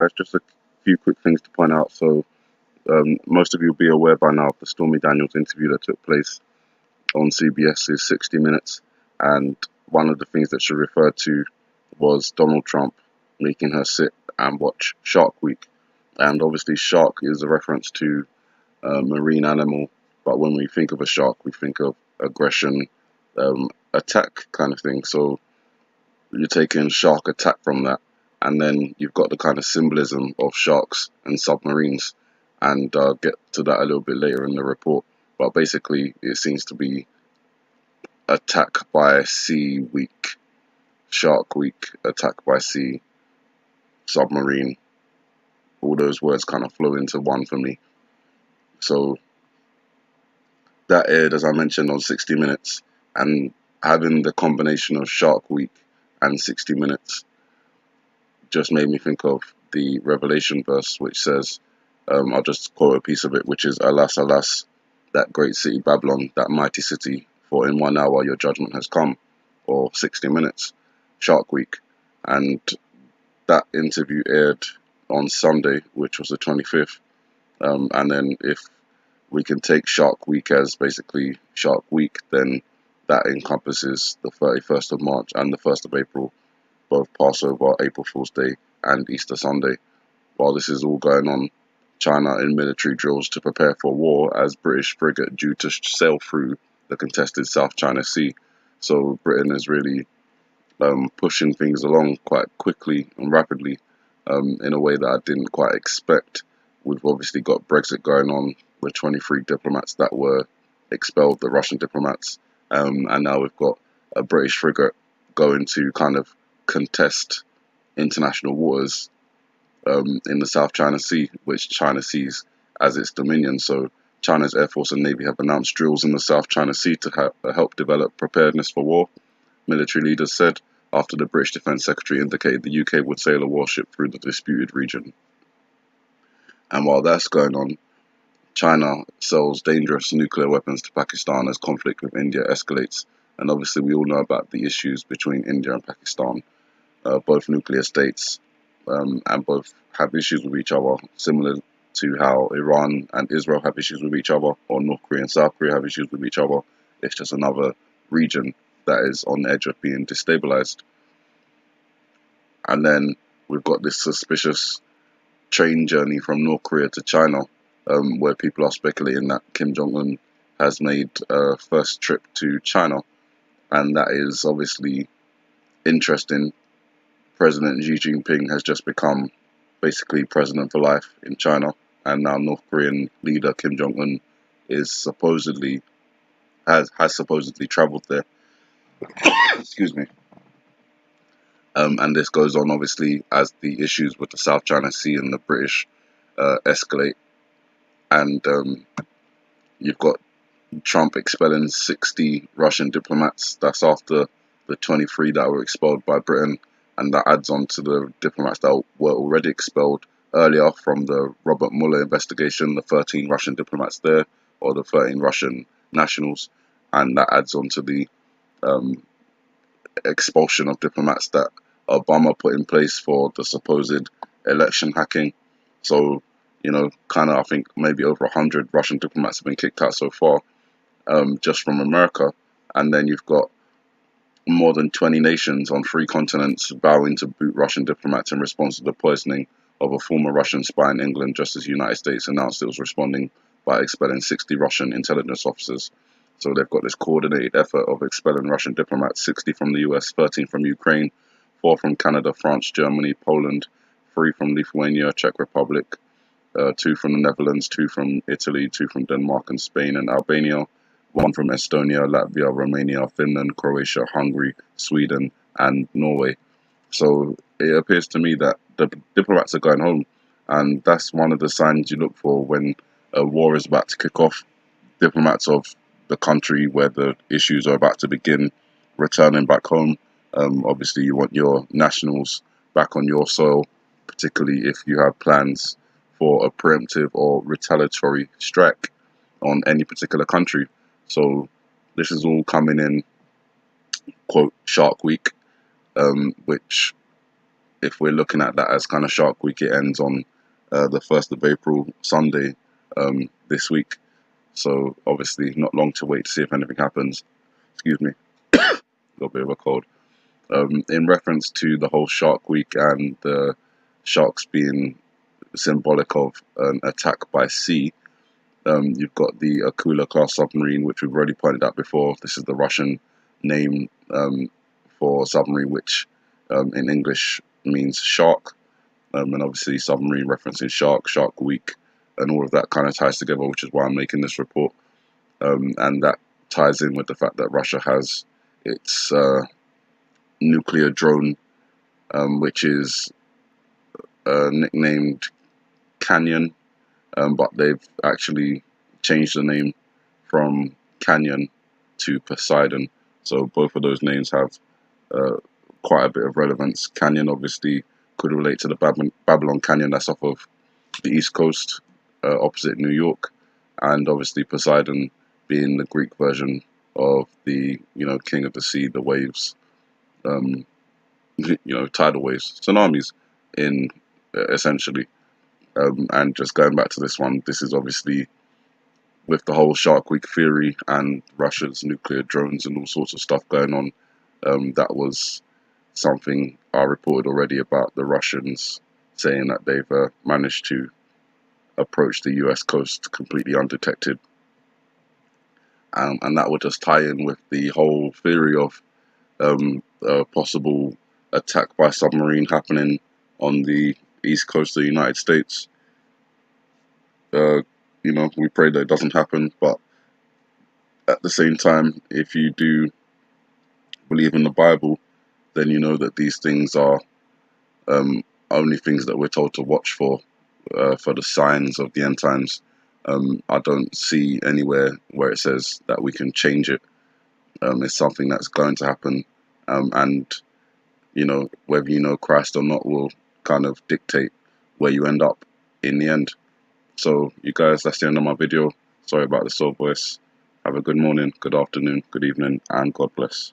That's just a few quick things to point out. So most of you will be aware by now of the Stormy Daniels interview that took place on CBS's 60 Minutes, and one of the things that she referred to was Donald Trump making her sit and watch Shark Week. And obviously shark is a reference to a marine animal, but when we think of a shark, we think of aggression, attack kind of thing. So you're taking shark attack from that, and then you've got the kind of symbolism of sharks and submarines, and I'll get to that a little bit later in the report. But basically, it seems to be attack by sea week, shark week, attack by sea, submarine. All those words kind of flow into one for me. So that aired, as I mentioned, on 60 Minutes, and having the combination of Shark Week and 60 Minutes just made me think of the Revelation verse, which says, I'll just quote a piece of it, which is, "Alas, alas, that great city Babylon, that mighty city, for in 1 hour your judgment has come," or 60 Minutes, Shark Week. And that interview aired on Sunday, which was the 25th. And then if we can take Shark Week as basically Shark Week, then that encompasses the 31st of March and the 1st of April, both Passover, April Fool's Day, and Easter Sunday. While this is all going on, China in military drills to prepare for war as British frigate due to sail through the contested South China Sea. So Britain is really pushing things along quite quickly and rapidly in a way that I didn't quite expect. We've obviously got Brexit going on with 23 diplomats that were expelled, the Russian diplomats, and now we've got a British frigate going to kind of contest international waters in the South China Sea, which China sees as its dominion. So China's Air Force and Navy have announced drills in the South China Sea to help develop preparedness for war, military leaders said, after the British Defence Secretary indicated the UK would sail a warship through the disputed region. And while that's going on, China sells dangerous nuclear weapons to Pakistan as conflict with India escalates. And obviously we all know about the issues between India and Pakistan. Both nuclear states and both have issues with each other, similar to how Iran and Israel have issues with each other, or North Korea and South Korea have issues with each other. It's just another region that is on the edge of being destabilized. And then we've got this suspicious train journey from North Korea to China, where people are speculating that Kim Jong-un has made a first trip to China, and that is obviously interesting. President Xi Jinping has just become basically president for life in China, and now North Korean leader Kim Jong-un is supposedly has supposedly traveled there. Excuse me. And this goes on obviously as the issues with the South China Sea and the British escalate, and you've got Trump expelling 60 Russian diplomats. That's after the 23 that were expelled by Britain, and that adds on to the diplomats that were already expelled earlier from the Robert Mueller investigation, the 13 Russian diplomats there, or the 13 Russian nationals, and that adds on to the expulsion of diplomats that Obama put in place for the supposed election hacking. So, you know, kind of, I think maybe over 100 Russian diplomats have been kicked out so far, just from America. And then you've got more than 20 nations on 3 continents vowing to boot Russian diplomats in response to the poisoning of a former Russian spy in England, just as the United States announced it was responding by expelling 60 Russian intelligence officers. So they've got this coordinated effort of expelling Russian diplomats, 60 from the US, 13 from Ukraine, 4 from Canada, France, Germany, Poland, 3 from Lithuania, Czech Republic, 2 from the Netherlands, 2 from Italy, 2 from Denmark and Spain and Albania, 1 from Estonia, Latvia, Romania, Finland, Croatia, Hungary, Sweden and Norway. So it appears to me that the diplomats are going home, and that's one of the signs you look for when a war is about to kick off. Diplomats of the country where the issues are about to begin returning back home. Obviously you want your nationals back on your soil, particularly if you have plans for a preemptive or retaliatory strike on any particular country. So this is all coming in, quote, Shark Week, which if we're looking at that as kind of Shark Week, it ends on the 1st of April, Sunday, this week. So obviously not long to wait to see if anything happens. Excuse me, got a bit of a cold. In reference to the whole Shark Week and the sharks being symbolic of an attack by sea, you've got the Akula class submarine, which we've already pointed out before. This is the Russian name for submarine, which in English means shark, and obviously submarine referencing Shark Week, and all of that kind of ties together, which is why I'm making this report. And that ties in with the fact that Russia has its nuclear drone, which is nicknamed Canyon, but they've actually changed the name from Canyon to Poseidon. So both of those names have quite a bit of relevance. Canyon obviously could relate to the Babylon Canyon that's off of the East Coast, opposite New York, and obviously Poseidon being the Greek version of the king of the sea, the waves, tidal waves, tsunamis, in essentially. And just going back to this one, this is obviously with the whole Shark Week theory and Russia's nuclear drones and all sorts of stuff going on. That was something I reported already about the Russians saying that they've managed to approach the US coast completely undetected. And that would just tie in with the whole theory of a possible attack by submarine happening on the east coast of the United States. We pray that it doesn't happen, but at the same time, if you do believe in the Bible, then you know that these things are only things that we're told to watch for the signs of the end times. I don't see anywhere where it says that we can change it. It's something that's going to happen, and whether you know Christ or not will kind of dictate where you end up in the end. So you guys, that's the end of my video. Sorry about the sore voice. Have a good morning, good afternoon, good evening, and God bless.